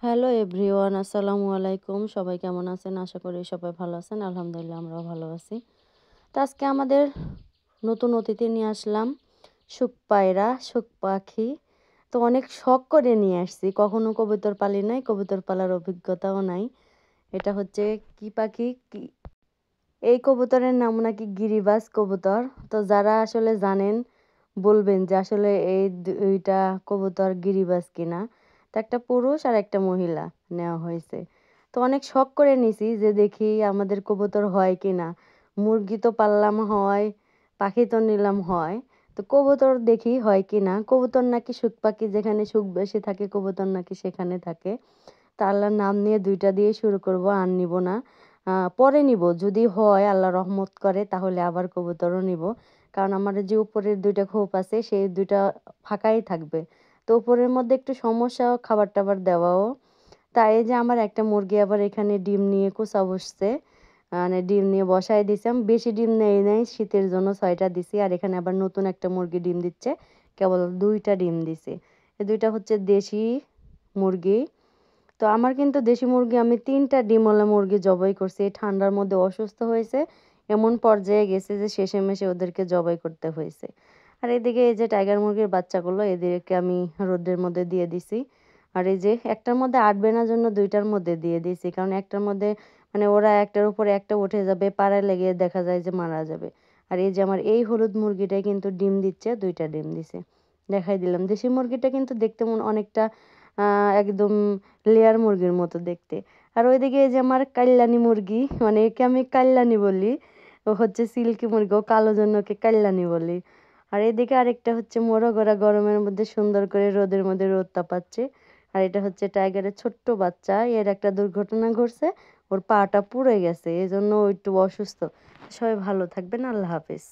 Hello everyone, আসসালামু আলাইকুম। সবাই কেমন আছেন? আশা করি সবাই ভালো আছেন। আলহামদুলিল্লাহ আমরাও ভালো আছি। তো আজকে আমাদের নতুন অতিথি নিয়ে আসলাম, সুখ পায়রা, সুখ পাখি। তো অনেক শখ করে নিয়ে আসছি। কখনো কবুতর পালি নাই, কবুতর পালার অভিজ্ঞতাও নাই। এটা হচ্ছে কি পাখি? এই কবুতরের নাম নাকি গিরিবাজ কবুতর। তো যারা আসলে জানেন বলবেন যে আসলে এই দুইটা কবুতর গিরিবাজ কিনা। তো একটা পুরুষ আর একটা মহিলা নেওয়া হয়েছে। তো অনেক শখ করে নিছি যে দেখি আমাদের কবুতর হয় কিনা। মুরগি তো পাললাম হয়, পাখি তো নিলাম হয়। তো কবুতর দেখি হয় কিনা। কবুতর নাকি সুখ পাখি, যেখানে সুখ বেশি থাকে কবুতর নাকি সেখানে থাকে। তা আল্লাহর নাম নিয়ে দুইটা দিয়ে শুরু করব, আর নিব না। পরে নিব, যদি হয় আল্লাহ রহমত করে তাহলে আবার কবুতরও নিব। কারণ আমার যে উপরের দুইটা খোপ আছে সেই দুইটা ফাঁকাই থাকবে। তো উপরের মধ্যে একটু সমস্যা, খাবার টাবার দেওয়াও। তাই এই যে আমার একটা মুরগি আবার এখানে ডিম নিয়ে কুচা বসছে, মানে ডিম নিয়ে বসায় দিছি। আমি বেশি ডিম নেই নাই, শীতের জন্য 6টা দিছি। আর এখানে আবার নতুন একটা মুরগি ডিম দিচ্ছে, কেবল 2টা ডিম দিছে। এই দুইটা হচ্ছে দেশি মুরগি। তো আমার কিন্তু দেশি মুরগি, আমি 3টা ডিমওয়ালা মুরগি জবাই করছি। এই ঠান্ডার মধ্যে অসুস্থ হয়েছে, এমন পর্যায়ে গেছে যে শেষে ওদেরকে জবাই করতে হয়েছে। আর এদিকে এই যে টাইগার মুরগির বাচ্চাগুলো, এদেরকে আমি রোদের মধ্যে দিয়ে দিছি। আর এই যে একটার মধ্যে আটবে না জন্য 2টার মধ্যে দিয়ে দিছি, কারণ একটার মধ্যে মানে ওরা একটার উপরে একটা উঠে যাবে, পাড়ায় লেগে দেখা যায় যে মারা যাবে। আর এই যে আমার এই হলুদ মুরগিটাই কিন্তু ডিম দিচ্ছে, 2টা ডিম দিছে। দেখাই দিলাম। দেশি মুরগিটা কিন্তু দেখতে অনেকটা একদম লেয়ার মুরগির মতো দেখতে। আর ওইদিকে এই যে আমার কাল্লানি মুরগি, মানে একে আমি কাল্লানি বলি। ও হচ্ছে সিল্কি মুরগি, ও কালো জন্য ওকে কাল্লানি বলি। আর এদিকে আরেকটা হচ্ছে মোরগ, ওরা গরমের মধ্যে সুন্দর করে রোদের মধ্যে রোদ তাপাচ্ছে। আর এটা হচ্ছে টাইগারের ছোট্ট বাচ্চা, এর একটা দুর্ঘটনা ঘটছে, ওর পাটা পুড়ে গেছে, এই জন্য ও একটু অসুস্থ। সবাই ভালো থাকবেন, আল্লাহ হাফেজ।